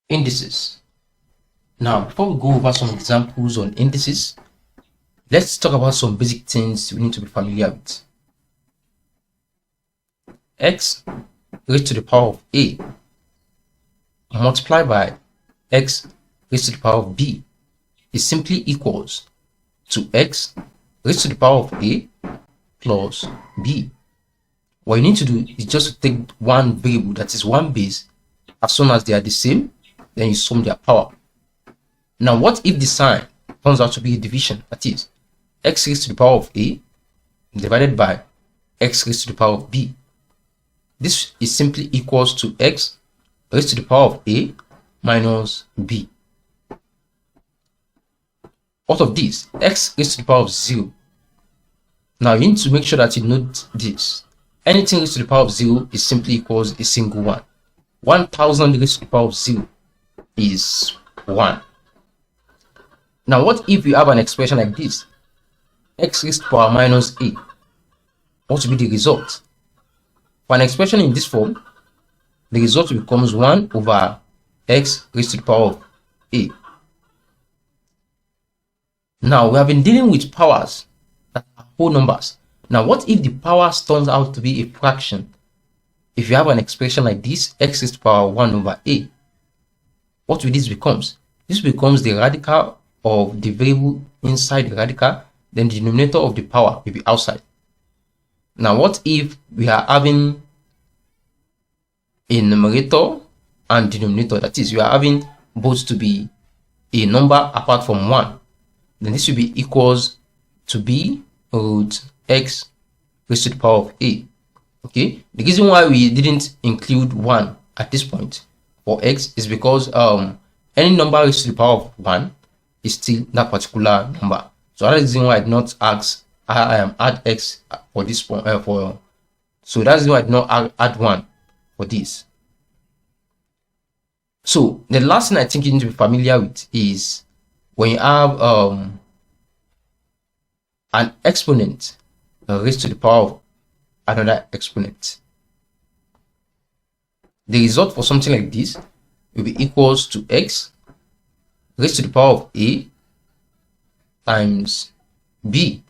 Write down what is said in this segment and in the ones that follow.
Indices. Now, before we go over some examples on indices, let's talk about some basic things we need to be familiar with. X raised to the power of a multiplied by x raised to the power of b is simply equals to x raised to the power of a plus b. What you need to do is just to take one variable, that is one base. As soon as they are the same, then you sum their power. Now, what if the sign turns out to be a division? That is x raised to the power of a divided by x raised to the power of b. This is simply equals to x raised to the power of a minus b. Out of this, x raised to the power of 0. Now, you need to make sure that you note this. Anything raised to the power of 0 is simply equals a single 1. 1000 raised to the power of 0 is 1. Now, what if you have an expression like this? X raised to the power minus a. What will be the result? For an expression in this form, the result becomes 1 over x raised to the power of a. Now, we have been dealing with powers that are whole numbers. Now, what if the powers turns out to be a fraction? If you have an expression like this, x raised to the power 1 over a, what will this becomes? This becomes the radical of the variable inside the radical, then the denominator of the power will be outside. Now, what if we are having a numerator and denominator? That is, you are having both to be a number apart from 1. Then this will be equals to b root x raised to the power of a. Okay, the reason why we didn't include 1 at this point for x is because any number raised to the power of 1 is still that particular number. So that is the reason why I did not add x for this point. So that's why I did not add 1 for this. So the last thing I think you need to be familiar with is when you have an exponent raised to the power of another exponent. The result for something like this will be equals to x raised to the power of a times b.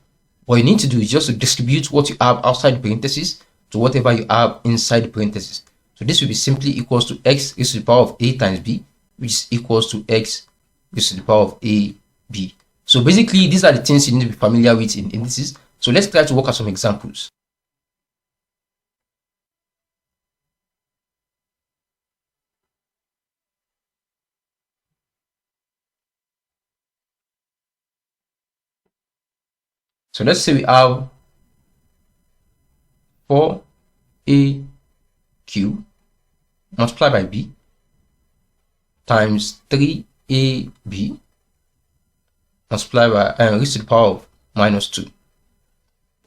What you need to do is just to distribute what you have outside the parentheses to whatever you have inside the parentheses. So this will be simply equals to x raised to the power of a times b, which is equals to x raised to the power of a b. So basically, these are the things you need to be familiar with in indices. So let's try to work out some examples. So let's say we have 4a cubed multiplied by b times 3ab multiplied by raised to the power of minus 2.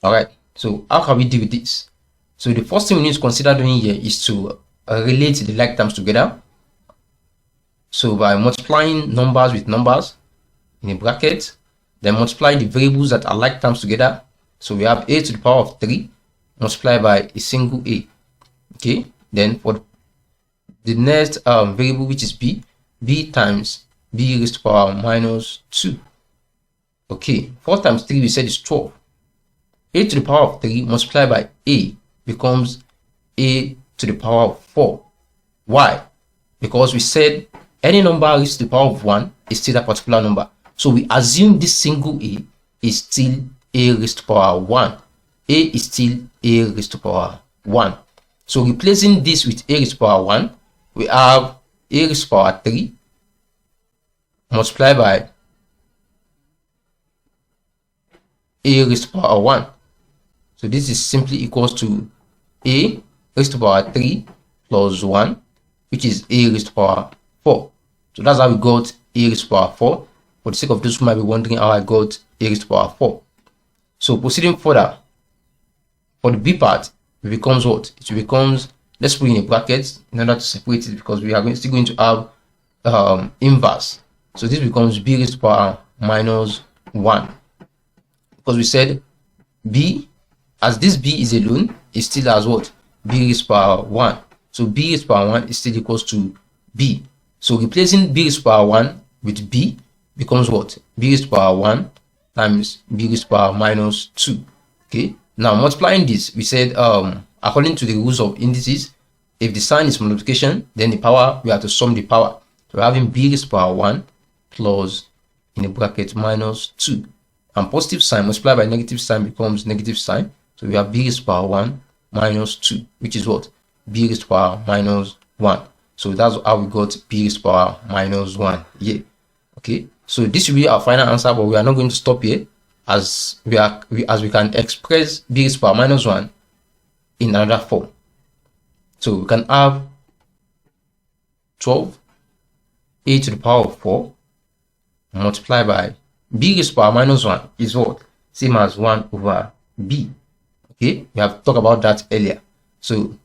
Alright, so how can we deal with this? So the first thing we need to consider doing here is to relate the like terms together. So by multiplying numbers with numbers in a bracket, then multiply the variables that are like terms together. So we have a to the power of 3 multiplied by a single a. Okay, then for the next variable, which is b times b raised to the power minus 2. Okay, 4 times 3 we said is 12. A to the power of 3 multiplied by a becomes a to the power of 4. Why? Because we said any number raised to the power of 1 is still a particular number. So we assume this single a is still a raised to the power 1. A is still a raised to the power 1. So replacing this with a raised to the power 1, we have a raised to the power 3 multiplied by a raised to the power 1. So this is simply equals to a raised to the power 3 plus 1, which is a raised to the power 4. So that's how we got a raised to the power 4. For the sake of those who might be wondering how I got a raised to the power 4. So proceeding further, for the b part, it becomes what? It becomes, let's put in a bracket in order to separate it, because we are still going to have inverse. So this becomes b raised to the power minus 1. Because we said b, as this b is alone, it still has what? B raised to the power 1. So b raised to the power 1 is still equals to b. So replacing b raised to power 1 with b becomes what? B raised to power 1 times b raised to power minus 2. Okay, now multiplying this, we said according to the rules of indices, if the sign is multiplication, then the power, we have to sum the power. So we're having b raised to power 1 plus, in a bracket, minus 2. And positive sign multiplied by negative sign becomes negative sign. So we have b raised to power 1 minus 2, which is what? B raised to power minus 1. So that's how we got b raised to power minus 1 here. Okay, so this will be our final answer, but we are not going to stop here, as we can express b raised to power minus 1 in another form. So we can have 12 a to the power of 4 multiplied by b raised to power minus 1 is what? Same as 1 over b. Okay, we have talked about that earlier. So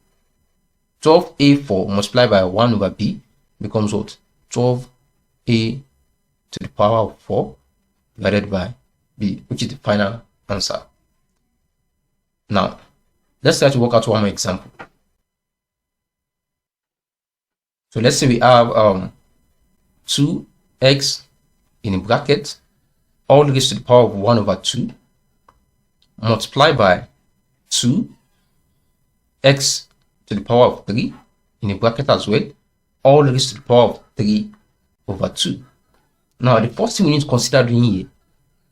12a4 multiplied by 1 over b becomes what? 12a to the power of 4 divided by b, which is the final answer. Now, let's try to work out one more example. So let's say we have 2x in a bracket, all raised to the power of 1 over 2 multiplied by 2x to the power of 3 in a bracket as well, all raised to the power of 3 over 2. Now, the first thing we need to consider doing here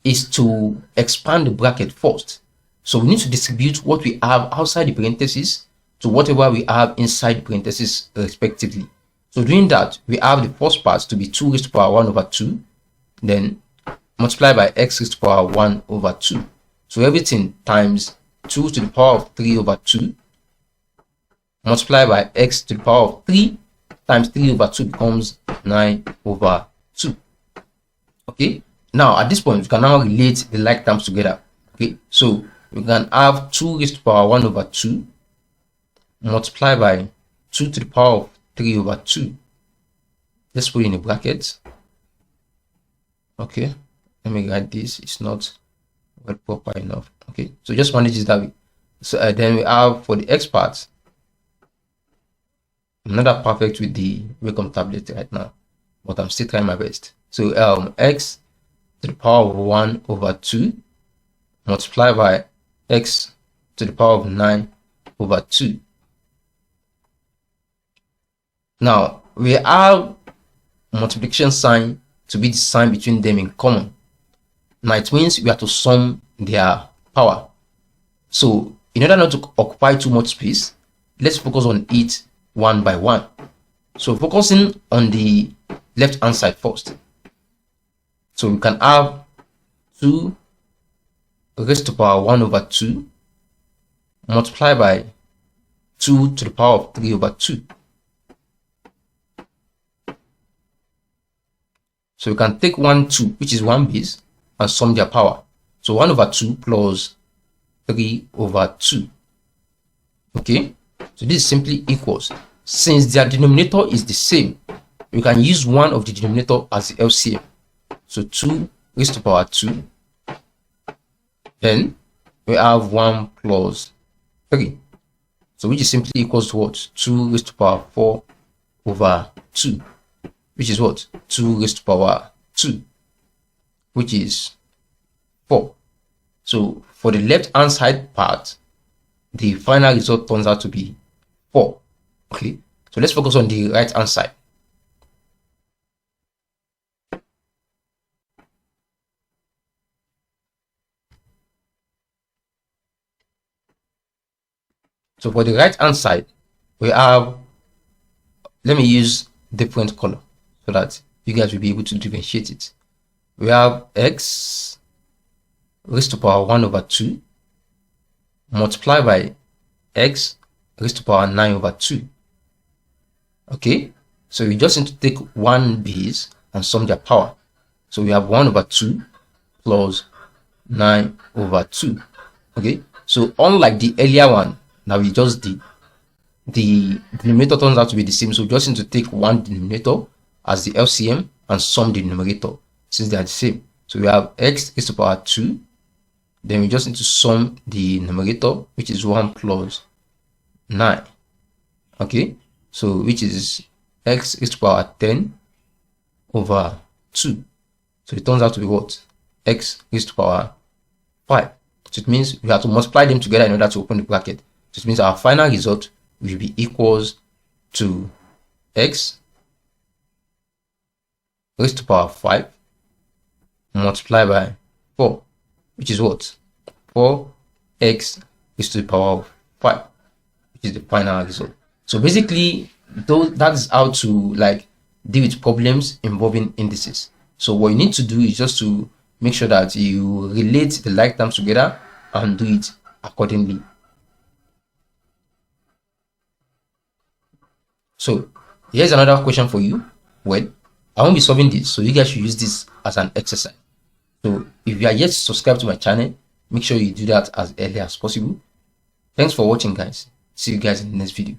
is to expand the bracket first. So we need to distribute what we have outside the parentheses to whatever we have inside the parentheses respectively. So doing that, we have the first part to be 2 raised to the power 1 over 2, then multiplied by x raised to the power 1 over 2. So everything times 2 to the power of 3 over 2 multiplied by x to the power of 3 times 3 over 2 becomes 9 over 2. Okay, now at this point we can now relate the like terms together. Okay, so we can have 2 raised to the power 1 over 2 multiplied by 2 to the power of 3 over 2. Let's put in a bracket. Okay, let me write this. It's not well proper enough. Okay, so just manage it that way. So then we have for the x part, I'm not that perfect with the Wacom tablet right now, but I'm still trying my best. So x to the power of 1 over 2 multiplied by x to the power of 9 over 2. Now we have multiplication sign to be the sign between them in common. Now it means we have to sum their power. So in order not to occupy too much space, let's focus on it one by one. So focusing on the left hand side first. So we can have 2 raised to the power 1 over 2 multiplied by 2 to the power of 3 over 2. So we can take 1, 2, which is 1 base, and sum their power. So 1 over 2 plus 3 over 2. Okay, so this simply equals, since their denominator is the same, we can use one of the denominator as the LCM. So 2 raised to the power 2. Then we have 1 plus 3. So which is simply equals to what? 2 raised to the power 4 over 2. Which is what? 2 raised to the power 2, which is 4. So for the left hand side part, the final result turns out to be 4. Okay, so let's focus on the right hand side. So for the right hand side, we have, let me use different color so that you guys will be able to differentiate it. We have x raised to the power 1 over 2 multiplied by x raised to the power 9 over 2. Okay, so we just need to take one base and sum their power. So we have 1 over 2 plus 9 over 2. Okay, so unlike the earlier one that we just did, the denominator turns out to be the same. So we just need to take one denominator as the LCM and sum the numerator since they are the same. So we have x raised to the power 2. Then we just need to sum the numerator, which is 1 plus 9. Okay, so which is x raised to the power 10 over 2. So it turns out to be what? X raised to the power 5. So it means we have to multiply them together in order to open the bracket. So it means our final result will be equals to x raised to the power 5 multiplied by 4, which is what? 4x raised to the power of 5, which is the final result. So basically, that's how to like deal with problems involving indices. So what you need to do is just to make sure that you relate the like terms together and do it accordingly. So here's another question for you. Well, I won't be solving this, so you guys should use this as an exercise. So if you are yet to subscribe to my channel, make sure you do that as early as possible. Thanks for watching, guys. See you guys in the next video.